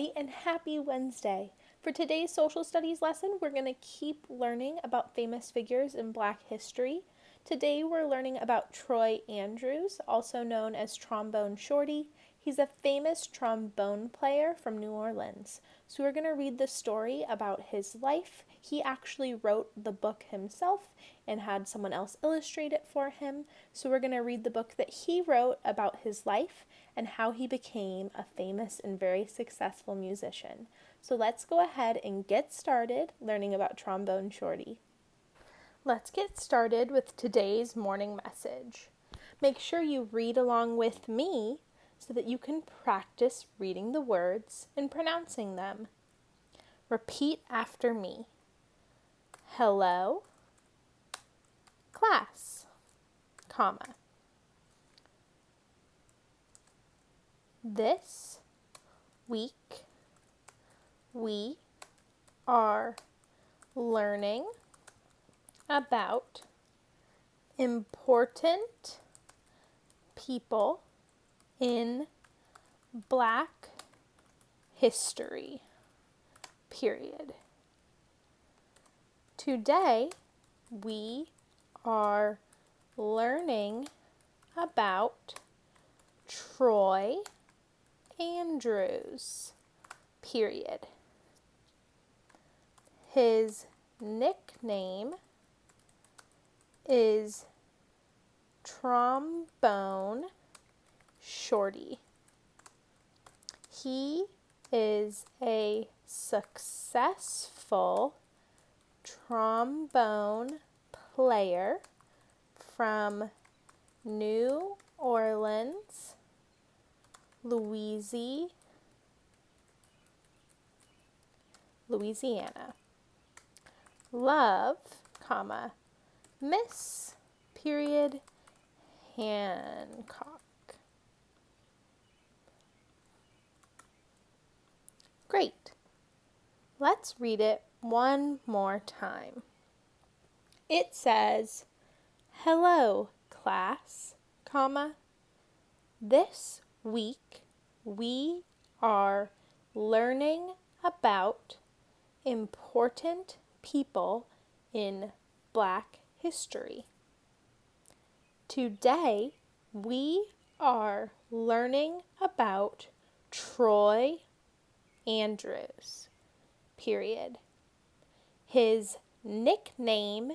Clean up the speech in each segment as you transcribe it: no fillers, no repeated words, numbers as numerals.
everybody, and happy Wednesday. For today's social studies lesson, we're going to keep learning about famous figures in Black history. Today we're learning about Troy Andrews, also known as Trombone Shorty. He's a famous trombone player from New Orleans. So we're going to read the story about his life. He actually wrote the book himself and had someone else illustrate it for him. So we're going to read the book that he wrote about his life and how he became a famous and very successful musician. So let's go ahead and get started learning about Trombone Shorty. Let's get started with today's morning message. Make sure you read along with me so that you can practice reading the words and pronouncing them. Repeat after me. Hello, class, comma. This week we are learning about important people in Black history, period. Today we are learning about Troy Andrews, period. His nickname is Trombone Shorty. He is a successful trombone player from New Orleans, Louisiana. Love, comma, Miss, period, Hancock. Great. Let's read it one more time. It says, hello, class, comma. This week we are learning about important people in Black history. Today we are learning about Troy Andrews, period. His nickname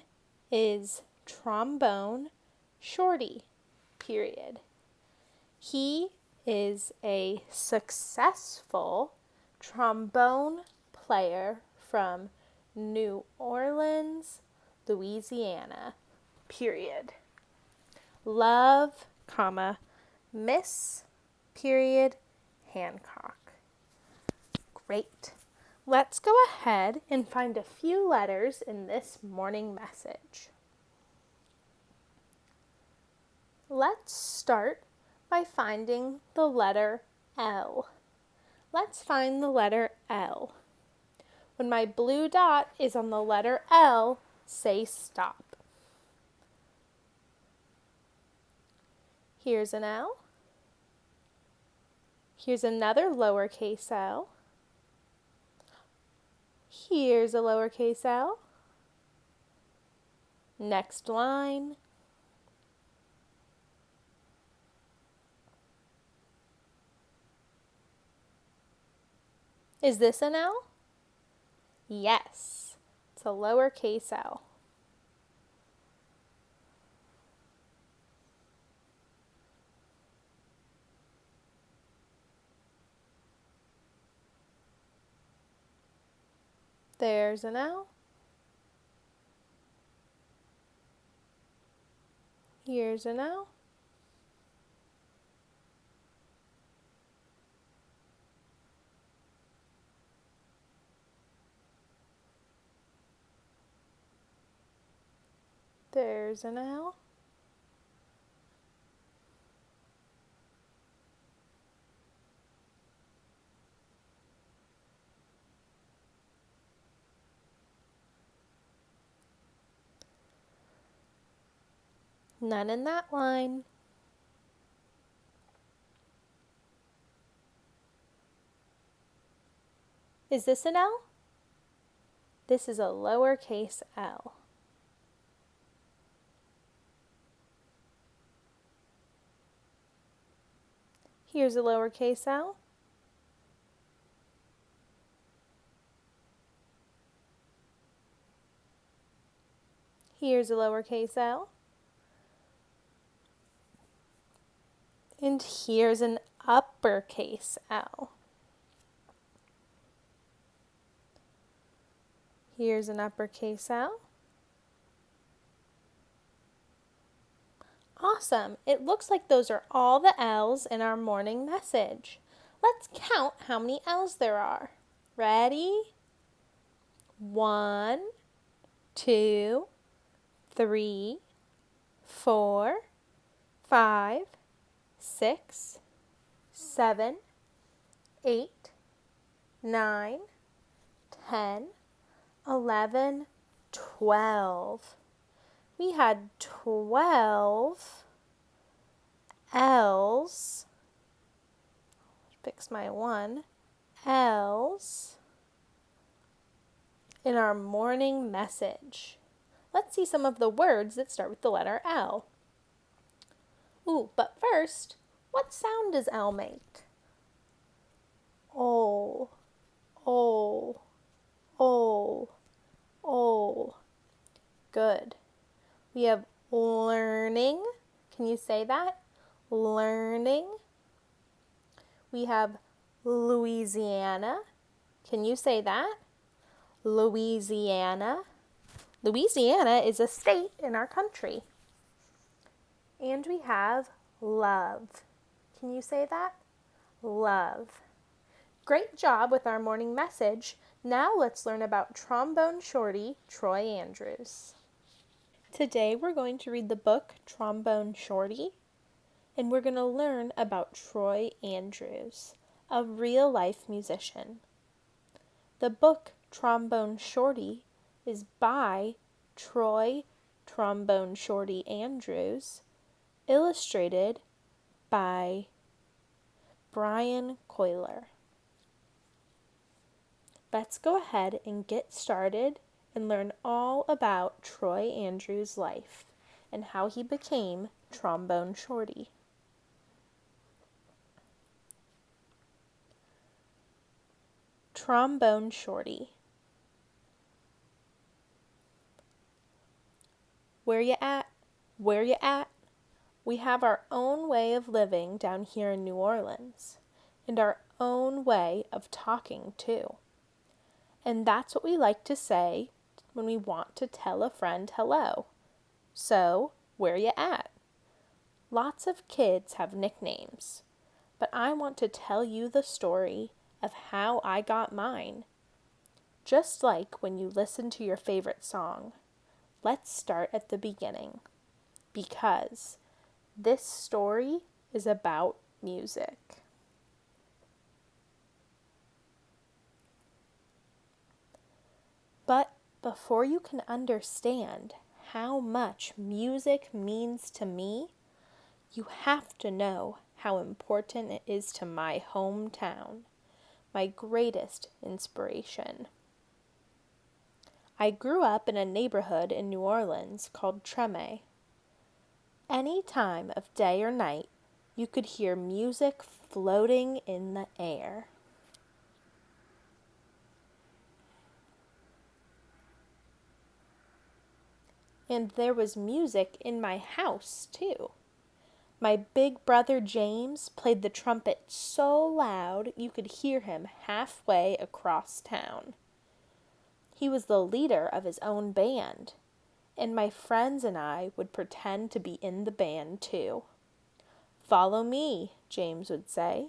is Trombone Shorty, period. He is a successful trombone player from New Orleans, Louisiana, period. Love, comma, Miss, period, Hancock. Great. Let's go ahead and find a few letters in this morning message. Let's start by finding the letter L. Let's find the letter L. When my blue dot is on the letter L, say stop. Here's an L. Here's another lowercase l. Here's a lowercase l. Next line. Is this an L? Yes, it's a lowercase l. There's an L. Here's an L. There's an L. None in that line. Is this an L? This is a lowercase l. Here's a lowercase l. Here's a lowercase l. And here's an uppercase L. Here's an uppercase L. Awesome! It looks like those are all the L's in our morning message. Let's count how many L's there are. Ready? 1, 2, 3, 4, 5, 6, 7, 8, 9, 10, 11, 12. We had 12 L's. Fix my 1. L's in our morning message. Let's see some of the words that start with the letter L. Ooh, but first, what sound does L make? O, O, O, O. Good. We have learning. Can you say that? Learning. We have Louisiana. Can you say that? Louisiana. Louisiana is a state in our country. And we have love. Can you say that? Love. Great job with our morning message. Now let's learn about Trombone Shorty, Troy Andrews. Today we're going to read the book Trombone Shorty, and we're going to learn about Troy Andrews, a real-life musician. The book Trombone Shorty is by Troy Trombone Shorty Andrews, illustrated by Brian Coyler. Let's go ahead and get started and learn all about Troy Andrews' life and how he became Trombone Shorty. Trombone Shorty. Where you at? Where you at? We have our own way of living down here in New Orleans, and our own way of talking too. And that's what we like to say when we want to tell a friend hello. So, where you at? Lots of kids have nicknames, but I want to tell you the story of how I got mine. Just like when you listen to your favorite song. Let's start at the beginning, because this story is about music. But before you can understand how much music means to me, you have to know how important it is to my hometown, my greatest inspiration. I grew up in a neighborhood in New Orleans called Treme. Any time of day or night, you could hear music floating in the air. And there was music in my house, too. My big brother James played the trumpet so loud you could hear him halfway across town. He was the leader of his own band, and my friends and I would pretend to be in the band, too. "Follow me," James would say.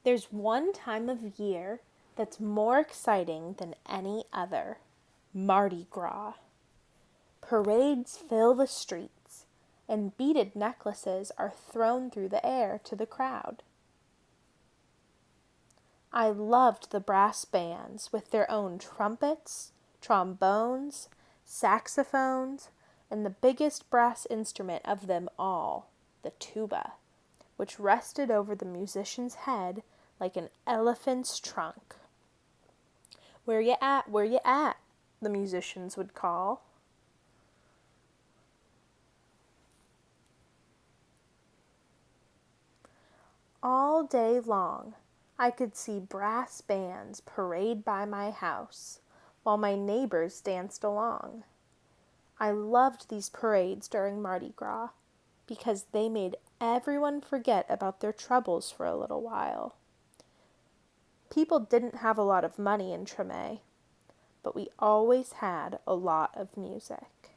There's one time of year that's more exciting than any other: Mardi Gras. Parades fill the streets, and beaded necklaces are thrown through the air to the crowd. I loved the brass bands with their own trumpets, trombones, saxophones, and the biggest brass instrument of them all, the tuba, which rested over the musician's head like an elephant's trunk. "Where you at? Where you at?" the musicians would call. All day long, I could see brass bands parade by my house, while my neighbors danced along. I loved these parades during Mardi Gras, because they made everyone forget about their troubles for a little while. People didn't have a lot of money in Treme, but we always had a lot of music.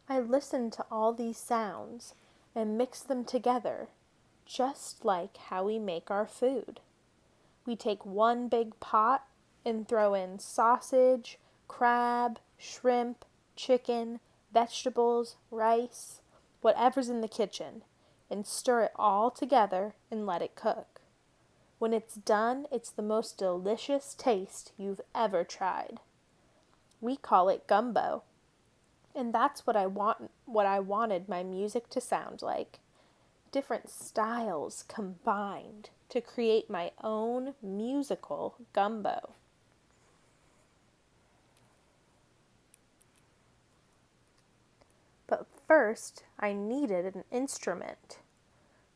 I listened to all these sounds and mixed them together, just like how we make our food. We take one big pot and throw in sausage, crab, shrimp, chicken, vegetables, rice, whatever's in the kitchen, and stir it all together and let it cook. When it's done, it's the most delicious taste you've ever tried. We call it gumbo, and that's what I wanted my music to sound like. Different styles combined to create my own musical gumbo. But first, I needed an instrument.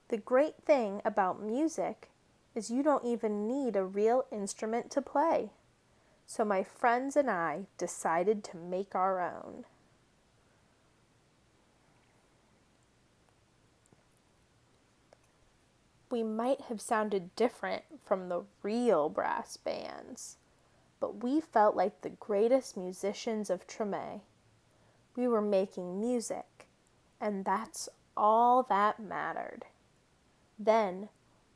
The great thing about music is you don't even need a real instrument to play. So my friends and I decided to make our own. We might have sounded different from the real brass bands, but we felt like the greatest musicians of Treme. We were making music, and that's all that mattered. Then,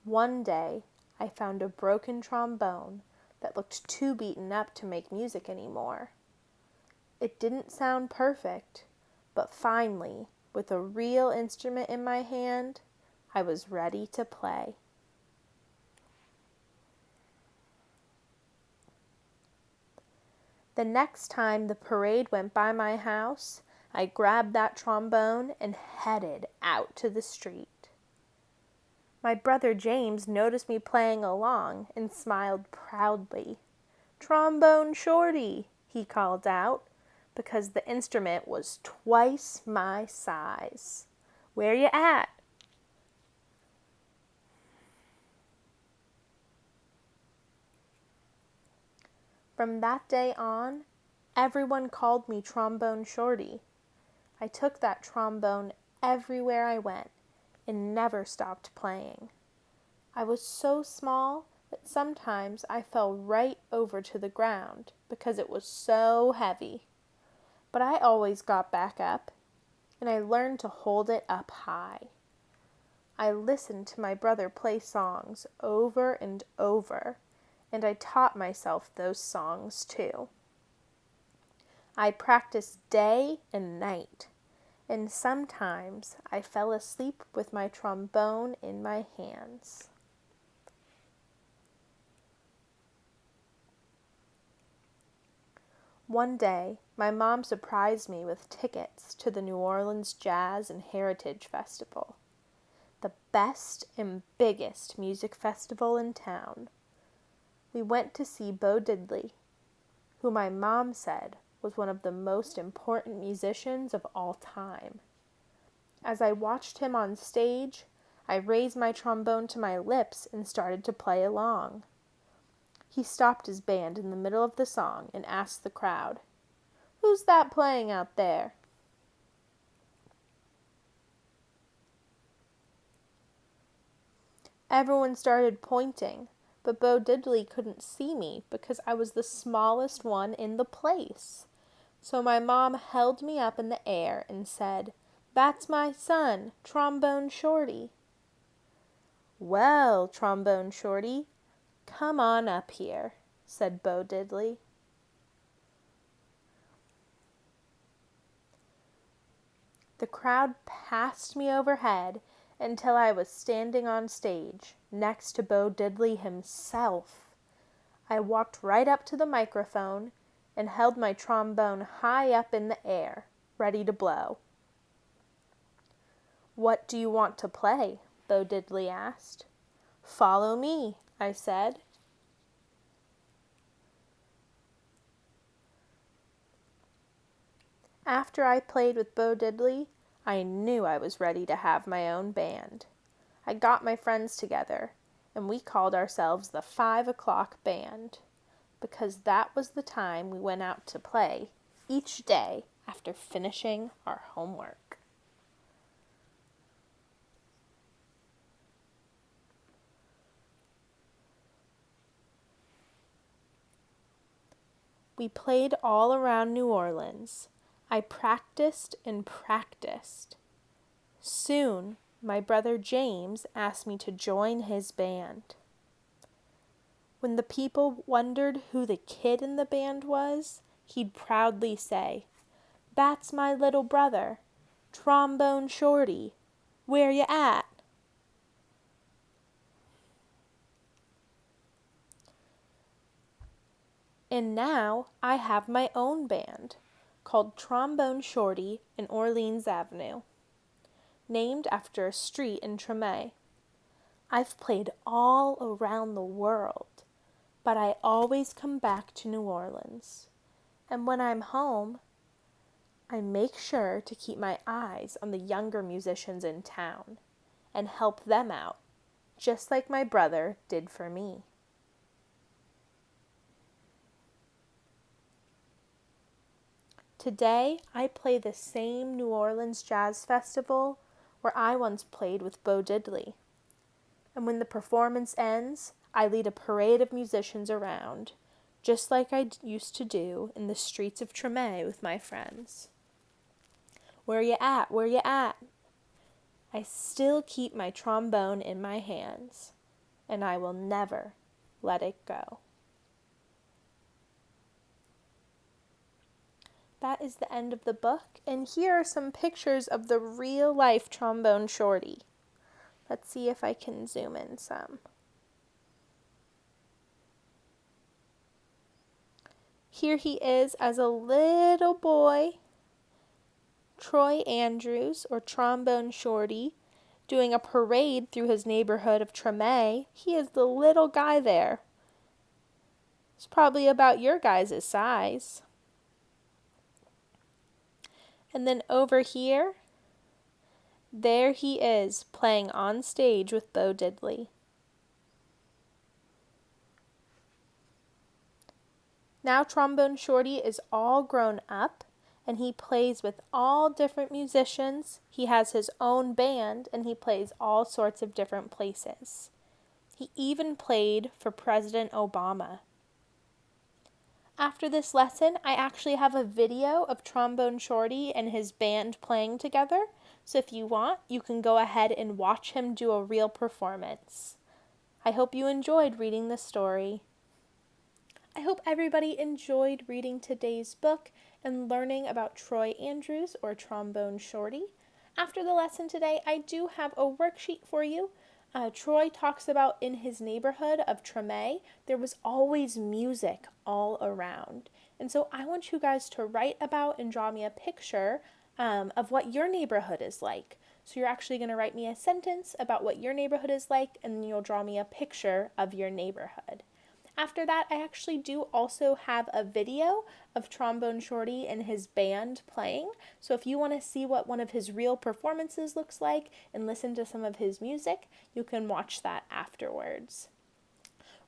one day, I found a broken trombone that looked too beaten up to make music anymore. It didn't sound perfect, but finally, with a real instrument in my hand, I was ready to play. The next time the parade went by my house, I grabbed that trombone and headed out to the street. My brother James noticed me playing along and smiled proudly. "Trombone Shorty," he called out, because the instrument was twice my size. "Where you at?" From that day on, everyone called me Trombone Shorty. I took that trombone everywhere I went and never stopped playing. I was so small that sometimes I fell right over to the ground because it was so heavy. But I always got back up, and I learned to hold it up high. I listened to my brother play songs over and over, and I taught myself those songs too. I practiced day and night, and sometimes I fell asleep with my trombone in my hands. One day, my mom surprised me with tickets to the New Orleans Jazz and Heritage Festival, the best and biggest music festival in town. We went to see Bo Diddley, who my mom said was one of the most important musicians of all time. As I watched him on stage, I raised my trombone to my lips and started to play along. He stopped his band in the middle of the song and asked the crowd, "Who's that playing out there?" Everyone started pointing, but Bo Diddley couldn't see me because I was the smallest one in the place. So my mom held me up in the air and said, "That's my son, Trombone Shorty." "Well, Trombone Shorty, come on up here," said Bo Diddley. The crowd passed me overhead until I was standing on stage next to Bo Diddley himself. I walked right up to the microphone and held my trombone high up in the air, ready to blow. "What do you want to play?" Bo Diddley asked. "Follow me," I said. After I played with Bo Diddley, I knew I was ready to have my own band. I got my friends together, and we called ourselves the 5 o'clock Band, because that was the time we went out to play each day after finishing our homework. We played all around New Orleans. I practiced and practiced. Soon, my brother James asked me to join his band. When the people wondered who the kid in the band was, he'd proudly say, "That's my little brother, Trombone Shorty. Where ya at?" And now I have my own band, called Trombone Shorty in Orleans Avenue, named after a street in Treme. I've played all around the world, but I always come back to New Orleans. And when I'm home, I make sure to keep my eyes on the younger musicians in town and help them out, just like my brother did for me. Today, I play the same New Orleans Jazz Festival where I once played with Bo Diddley. And when the performance ends, I lead a parade of musicians around, just like I used to do in the streets of Treme with my friends. "Where ya at? Where ya at?" I still keep my trombone in my hands, and I will never let it go. That is the end of the book, and here are some pictures of the real-life Trombone Shorty. Let's see if I can zoom in some. Here he is as a little boy, Troy Andrews, or Trombone Shorty, doing a parade through his neighborhood of Treme. He is the little guy there. It's probably about your guys' size. And then over here, there he is playing on stage with Bo Diddley. Now Trombone Shorty is all grown up, and he plays with all different musicians. He has his own band, and he plays all sorts of different places. He even played for President Obama. After this lesson, I actually have a video of Trombone Shorty and his band playing together, so if you want, you can go ahead and watch him do a real performance. I hope you enjoyed reading the story. I hope everybody enjoyed reading today's book and learning about Troy Andrews, or Trombone Shorty. After the lesson today, I do have a worksheet for you. Troy talks about in his neighborhood of Treme, there was always music all around. And so I want you guys to write about and draw me a picture of what your neighborhood is like. So you're actually going to write me a sentence about what your neighborhood is like, and then you'll draw me a picture of your neighborhood. After that, I actually do also have a video of Trombone Shorty and his band playing. So if you want to see what one of his real performances looks like and listen to some of his music, you can watch that afterwards.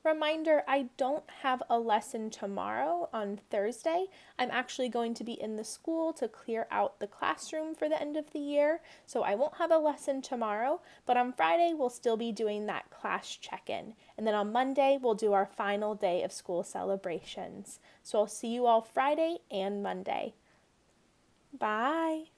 Reminder, I don't have a lesson tomorrow on Thursday. I'm actually going to be in the school to clear out the classroom for the end of the year, so I won't have a lesson tomorrow, but on Friday we'll still be doing that class check-in. And then on Monday we'll do our final day of school celebrations. So I'll see you all Friday and Monday. Bye!